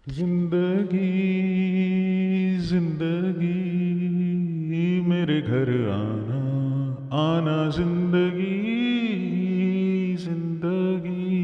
जिंदगी जिंदगी मेरे घर आना आना जिंदगी जिंदगी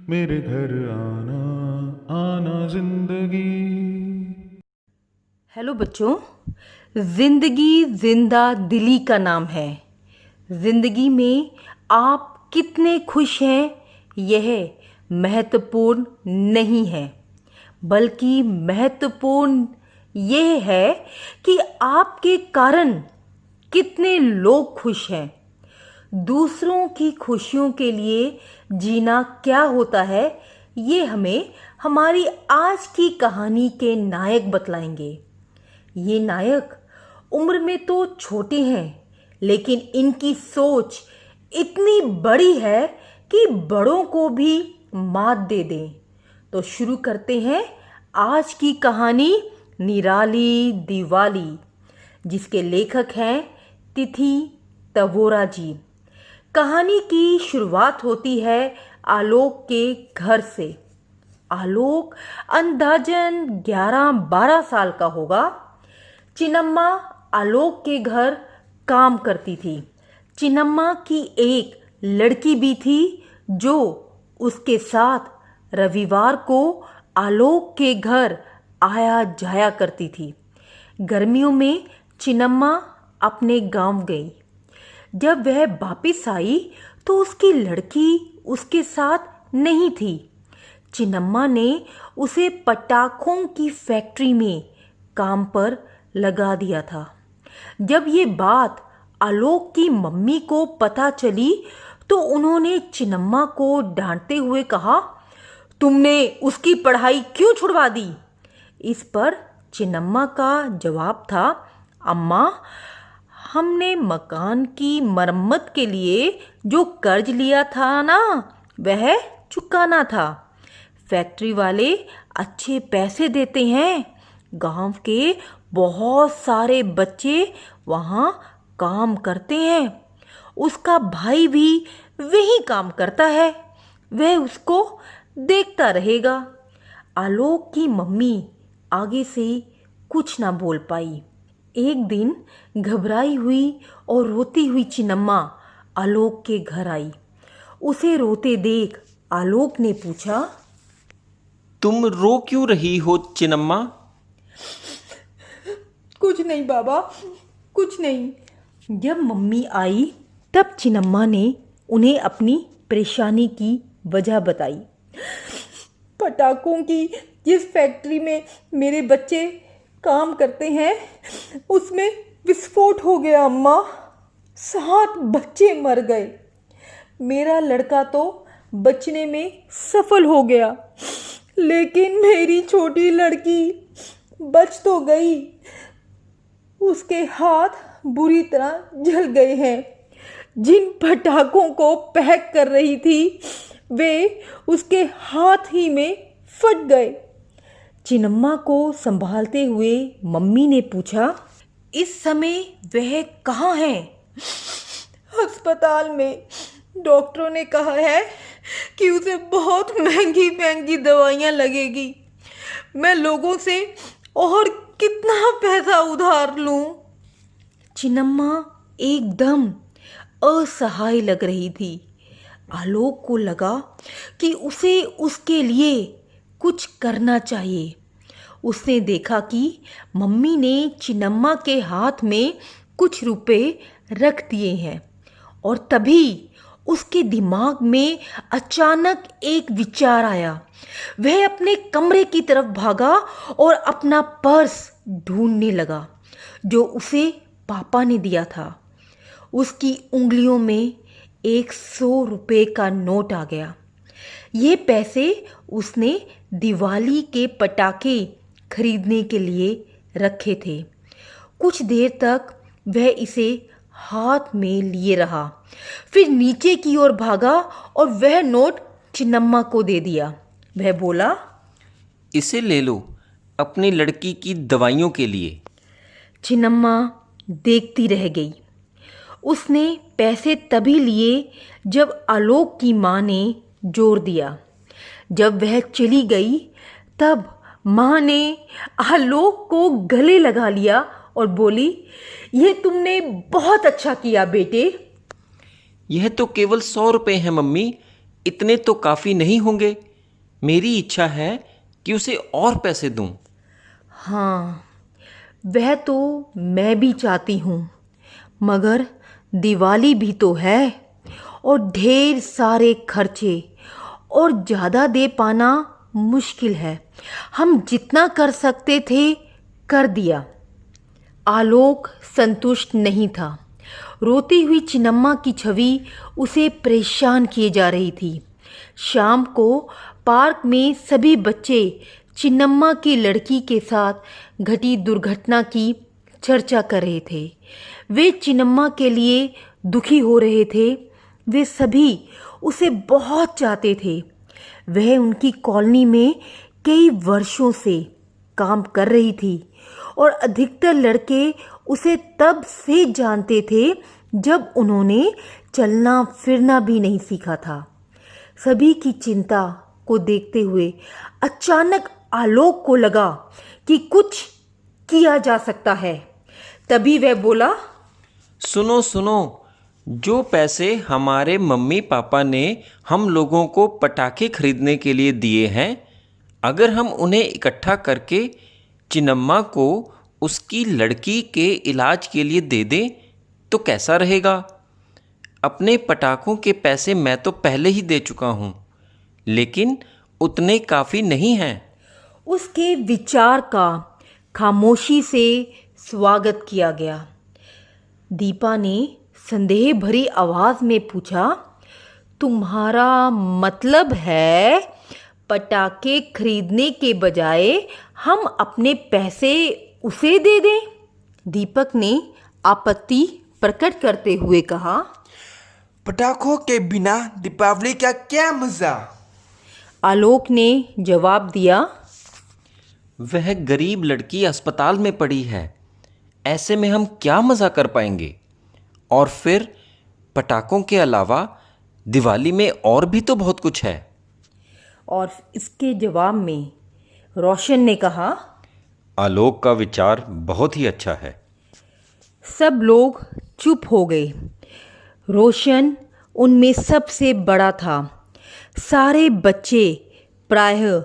मेरे घर आना आना जिंदगी। हेलो बच्चों। ज़िंदगी जिंदा दिली का नाम है। ज़िंदगी में आप कितने खुश हैं यह महत्वपूर्ण नहीं है, बल्कि महत्वपूर्ण यह है कि आपके कारण कितने लोग खुश हैं। दूसरों की खुशियों के लिए जीना क्या होता है, ये हमें हमारी आज की कहानी के नायक बतलाएंगे। ये नायक उम्र में तो छोटे हैं, लेकिन इनकी सोच इतनी बड़ी है कि बड़ों को भी मात दे दें। तो शुरू करते हैं आज की कहानी निराली दिवाली, जिसके लेखक हैं तिथि तवोरा जी। कहानी की शुरुआत होती है आलोक के घर से। आलोक अंदाजन 11-12 साल का होगा। चिन्नम्मा आलोक के घर काम करती थी। चिन्नम्मा की एक लड़की भी थी जो उसके साथ रविवार को आलोक के घर आया जाया करती थी। गर्मियों में चिन्नम्मा अपने गांव गई। जब वह वापस आई तो उसकी लड़की उसके साथ नहीं थी। चिन्नम्मा ने उसे पटाखों की फैक्ट्री में काम पर लगा दिया था। जब ये बात आलोक की मम्मी को पता चली तो उन्होंने चिन्नम्मा को डांटते हुए कहा, तुमने उसकी पढ़ाई क्यों छुड़वा दी? इस पर चिन्नम्मा का जवाब था, अम्मा, हमने मकान की मरम्मत के लिए जो कर्ज लिया था ना, वह चुकाना था। फैक्ट्री वाले अच्छे पैसे देते हैं। गांव के बहुत सारे बच्चे वहाँ काम करते हैं। उसका भाई भी वही काम करता है। वह उसको देखता रहेगा। आलोक की मम्मी आगे से कुछ ना बोल पाई। एक दिन घबराई हुई और रोती हुई चिन्नम्मा आलोक के घर आई। उसे रोते देख आलोक ने पूछा, तुम रो क्यों रही हो चिन्नम्मा? कुछ नहीं बाबा, कुछ नहीं। जब मम्मी आई तब चिन्नम्मा ने उन्हें अपनी परेशानी की वजह बताई। पटाखों की जिस फैक्ट्री में मेरे बच्चे काम करते हैं, उसमें विस्फोट हो गया अम्मा। 7 बच्चे मर गए। मेरा लड़का तो बचने में सफल हो गया, लेकिन मेरी छोटी लड़की बच तो गई। उसके हाथ बुरी तरह जल गए हैं। जिन पटाखों को पैक कर रही थी वे उसके हाथ ही में फट गए। चिन्नम्मा को संभालते हुए मम्मी ने पूछा, इस समय वह कहाँ है? अस्पताल में। डॉक्टरों ने कहा है कि उसे बहुत महंगी महंगी दवाइयाँ लगेगी। मैं लोगों से और कितना पैसा उधार लूं? चिन्नम्मा एकदम असहाय लग रही थी। आलोक को लगा कि उसे उसके लिए कुछ करना चाहिए। उसने देखा कि मम्मी ने चिन्नम्मा के हाथ में कुछ रुपए रख दिए हैं और तभी उसके दिमाग में अचानक एक विचार आया। वह अपने कमरे की तरफ भागा और अपना पर्स ढूंढने लगा जो उसे पापा ने दिया था। उसकी उंगलियों में एक 100 रुपए का नोट आ गया। ये पैसे उसने दिवाली के पटाखे खरीदने के लिए रखे थे। कुछ देर तक वह इसे हाथ में लिए रहा, फिर नीचे की ओर भागा और वह नोट चिन्नम्मा को दे दिया। वह बोला, इसे ले लो अपनी लड़की की दवाइयों के लिए। चिन्नम्मा देखती रह गई। उसने पैसे तभी लिए जब आलोक की माँ ने जोर दिया। जब वह चली गई तब माँ ने आलोक को गले लगा लिया और बोली, यह तुमने बहुत अच्छा किया बेटे। यह तो केवल 100 रुपए हैं मम्मी, इतने तो काफ़ी नहीं होंगे। मेरी इच्छा है कि उसे और पैसे दूं। हाँ, वह तो मैं भी चाहती हूँ, मगर दिवाली भी तो है और ढेर सारे खर्चे, और ज़्यादा दे पाना मुश्किल है। हम जितना कर सकते थे कर दिया। आलोक संतुष्ट नहीं था। रोती हुई चिन्नम्मा की छवि उसे परेशान किए जा रही थी। शाम को पार्क में सभी बच्चे चिन्नम्मा की लड़की के साथ घटी दुर्घटना की चर्चा कर रहे थे। वे चिन्नम्मा के लिए दुखी हो रहे थे। वे सभी उसे बहुत चाहते थे। वह उनकी कॉलोनी में कई वर्षों से काम कर रही थी और अधिकतर लड़के उसे तब से जानते थे जब उन्होंने चलना फिरना भी नहीं सीखा था। सभी की चिंता को देखते हुए अचानक आलोक को लगा कि कुछ किया जा सकता है। तभी वह बोला, सुनो सुनो, जो पैसे हमारे मम्मी पापा ने हम लोगों को पटाखे खरीदने के लिए दिए हैं, अगर हम उन्हें इकट्ठा करके चिन्नम्मा को उसकी लड़की के इलाज के लिए दे दें तो कैसा रहेगा? अपने पटाखों के पैसे मैं तो पहले ही दे चुका हूँ, लेकिन उतने काफ़ी नहीं हैं। उसके विचार का खामोशी से स्वागत किया गया। दीपा ने संदेह भरी आवाज में पूछा, तुम्हारा मतलब है पटाखे खरीदने के बजाय हम अपने पैसे उसे दे दें? दीपक ने आपत्ति प्रकट करते हुए कहा, पटाखों के बिना दीपावली का क्या मजा। आलोक ने जवाब दिया, वह गरीब लड़की अस्पताल में पड़ी है, ऐसे में हम क्या मज़ा कर पाएंगे? और फिर पटाखों के अलावा दिवाली में और भी तो बहुत कुछ है। और इसके जवाब में रोशन ने कहा, आलोक का विचार बहुत ही अच्छा है। सब लोग चुप हो गए। रोशन उनमें सबसे बड़ा था। सारे बच्चे प्रायः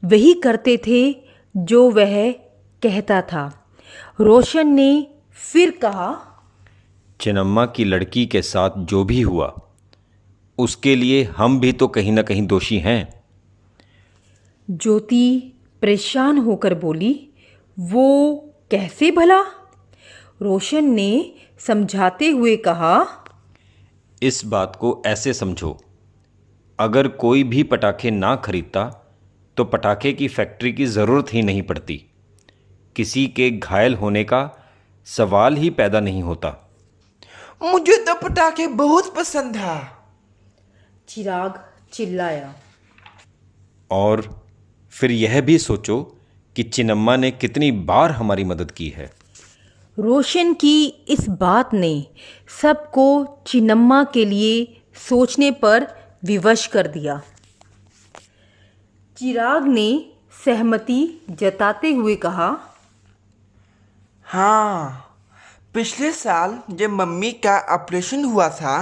वही करते थे जो वह कहता था। रोशन ने फिर कहा, चिन्नम्मा की लड़की के साथ जो भी हुआ, उसके लिए हम भी तो कहीं ना कहीं दोषी हैं। ज्योति परेशान होकर बोली, वो कैसे भला? रोशन ने समझाते हुए कहा, इस बात को ऐसे समझो, अगर कोई भी पटाखे ना खरीदता तो पटाखे की फैक्ट्री की ज़रूरत ही नहीं पड़ती। किसी के घायल होने का सवाल ही पैदा नहीं होता। मुझे तो पटाखे बहुत पसंद है। चिराग चिल्लाया। और फिर यह भी सोचो कि चिन्नम्मा ने कितनी बार हमारी मदद की है। रोशन की इस बात ने सबको चिन्नम्मा के लिए सोचने पर विवश कर दिया। चिराग ने सहमति जताते हुए कहा, हाँ, पिछले साल जब मम्मी का ऑपरेशन हुआ था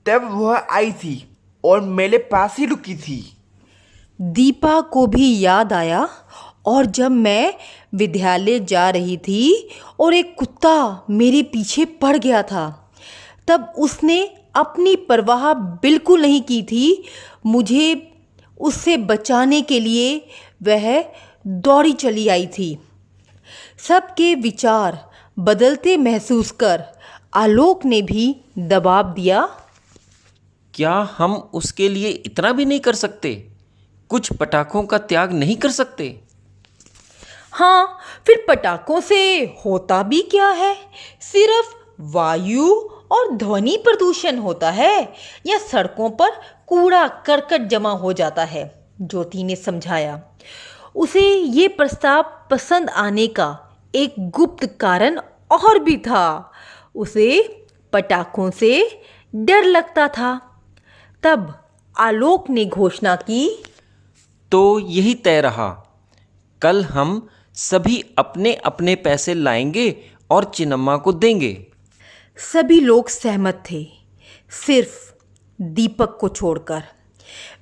तब वह आई थी और मेरे पास ही रुकी थी। दीपा को भी याद आया, और जब मैं विद्यालय जा रही थी और एक कुत्ता मेरे पीछे पड़ गया था, तब उसने अपनी परवाह बिल्कुल नहीं की थी। मुझे उससे बचाने के लिए वह दौड़ी चली आई थी। सबके विचार बदलते महसूस कर आलोक ने भी दबाव दिया, क्या हम उसके लिए इतना भी नहीं कर सकते? कुछ पटाखों का त्याग नहीं कर सकते? हाँ, फिर पटाखों से होता भी क्या है? सिर्फ वायु और ध्वनि प्रदूषण होता है, या सड़कों पर कूड़ा करकट जमा हो जाता है, ज्योति ने समझाया। उसे ये प्रस्ताव पसंद आने का एक गुप्त कारण और भी था। उसे पटाखों से डर लगता था। तब आलोक ने घोषणा की, तो यही तय रहा, कल हम सभी अपने अपने पैसे लाएंगे और चिन्नम्मा को देंगे। सभी लोग सहमत थे, सिर्फ दीपक को छोड़कर।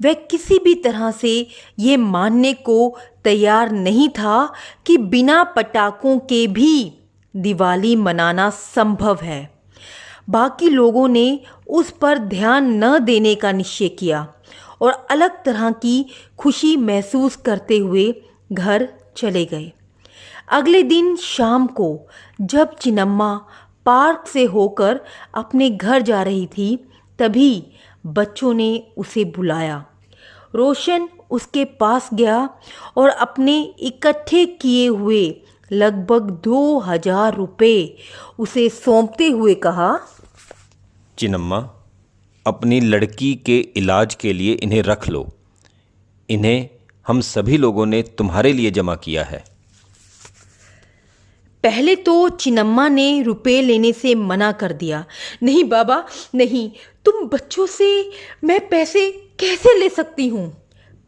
वह किसी भी तरह से ये मानने को तैयार नहीं था कि बिना पटाखों के भी दिवाली मनाना संभव है। बाकी लोगों ने उस पर ध्यान न देने का निश्चय किया और अलग तरह की खुशी महसूस करते हुए घर चले गए। अगले दिन शाम को जब चिन्नम्मा पार्क से होकर अपने घर जा रही थी, तभी बच्चों ने उसे बुलाया। रोशन उसके पास गया और अपने इकट्ठे किए हुए लगभग 2000 रुपये उसे सौंपते हुए कहा, चिन्नम्मा, अपनी लड़की के इलाज के लिए इन्हें रख लो। इन्हें हम सभी लोगों ने तुम्हारे लिए जमा किया है। पहले तो चिन्नम्मा ने रुपए लेने से मना कर दिया। नहीं बाबा, नहीं, तुम बच्चों से मैं पैसे कैसे ले सकती हूँ।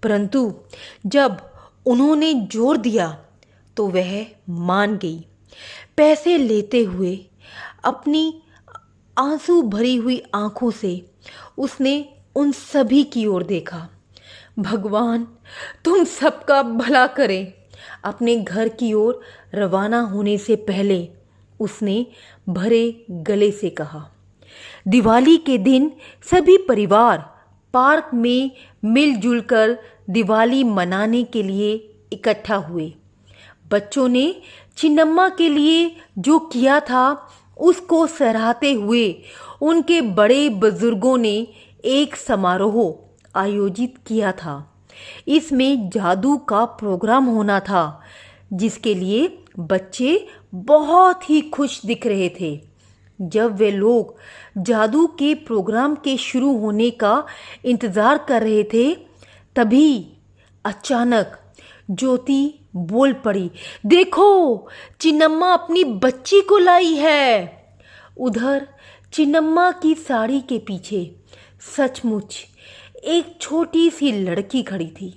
परंतु जब उन्होंने जोर दिया तो वह मान गई। पैसे लेते हुए अपनी आंसू भरी हुई आंखों से उसने उन सभी की ओर देखा। भगवान तुम सबका भला करे। अपने घर की ओर रवाना होने से पहले उसने भरे गले से कहा। दिवाली के दिन सभी परिवार पार्क में मिलजुल कर दिवाली मनाने के लिए इकट्ठा हुए। बच्चों ने चिन्नम्मा के लिए जो किया था उसको सराहते हुए उनके बड़े बुजुर्गों ने एक समारोह आयोजित किया था। इसमें जादू का प्रोग्राम होना था, जिसके लिए बच्चे बहुत ही खुश दिख रहे थे। जब वे लोग जादू के प्रोग्राम के शुरू होने का इंतज़ार कर रहे थे, तभी अचानक ज्योति बोल पड़ी, देखो चिन्नम्मा अपनी बच्ची को लाई है। उधर चिन्नम्मा की साड़ी के पीछे सचमुच एक छोटी सी लड़की खड़ी थी।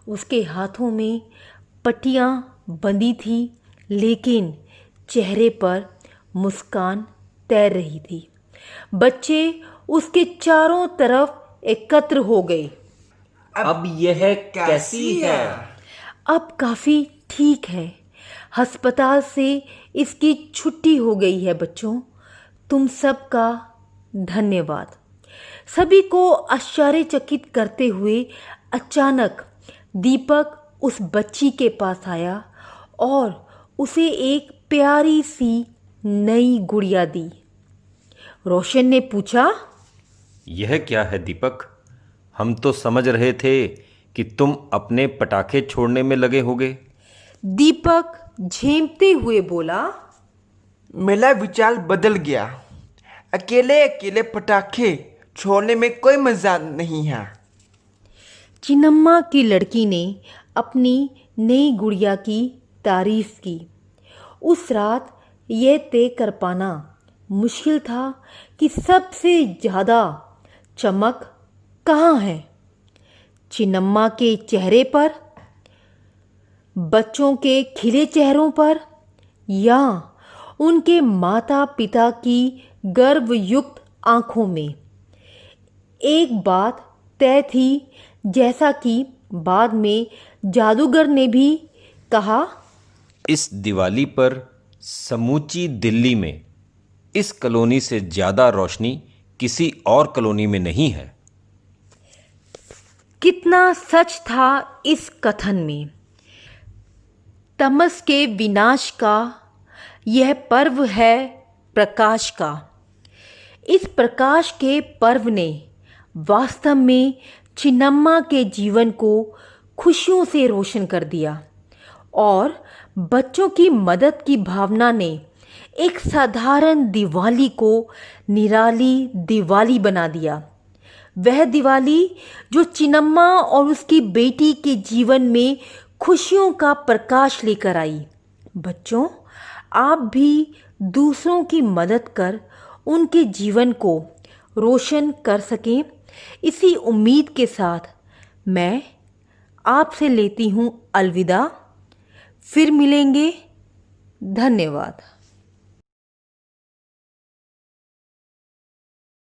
उसके हाथों में पट्टियाँ बंधी थी, लेकिन चेहरे पर मुस्कान तैर रही थी। बच्चे उसके चारों तरफ एकत्र हो गए। अब यह कैसी है? अब काफ़ी ठीक है। अस्पताल से इसकी छुट्टी हो गई है। बच्चों, तुम सबका धन्यवाद। सभी को आश्चर्यचकित करते हुए अचानक दीपक उस बच्ची के पास आया और उसे एक प्यारी सी नई गुड़िया दी। रोशन ने पूछा, यह क्या है दीपक? हम तो समझ रहे थे कि तुम अपने पटाखे छोड़ने में लगे होगे। दीपक झेंपते हुए बोला, मेरा विचार बदल गया। अकेले अकेले पटाखे छोड़ने में कोई मजा नहीं है। चिन्नम्मा की लड़की ने अपनी नई गुड़िया की तारीफ की। उस रात यह तय कर पाना मुश्किल था कि सबसे ज़्यादा चमक कहाँ है, चिन्नम्मा के चेहरे पर, बच्चों के खिले चेहरों पर, या उनके माता पिता की गर्वयुक्त आंखों में। एक बात तय थी, जैसा कि बाद में जादूगर ने भी कहा, इस दिवाली पर समूची दिल्ली में इस कॉलोनी से ज़्यादा रोशनी किसी और कॉलोनी में नहीं है। कितना सच था इस कथन में। तमस के विनाश का यह पर्व है प्रकाश का। इस प्रकाश के पर्व ने वास्तव में चिन्नम्मा के जीवन को खुशियों से रोशन कर दिया और बच्चों की मदद की भावना ने एक साधारण दिवाली को निराली दिवाली बना दिया। वह दिवाली जो चिन्नम्मा और उसकी बेटी के जीवन में खुशियों का प्रकाश लेकर आई। बच्चों, आप भी दूसरों की मदद कर उनके जीवन को रोशन कर सकें, इसी उम्मीद के साथ मैं आपसे लेती हूँ अलविदा। फिर मिलेंगे। धन्यवाद।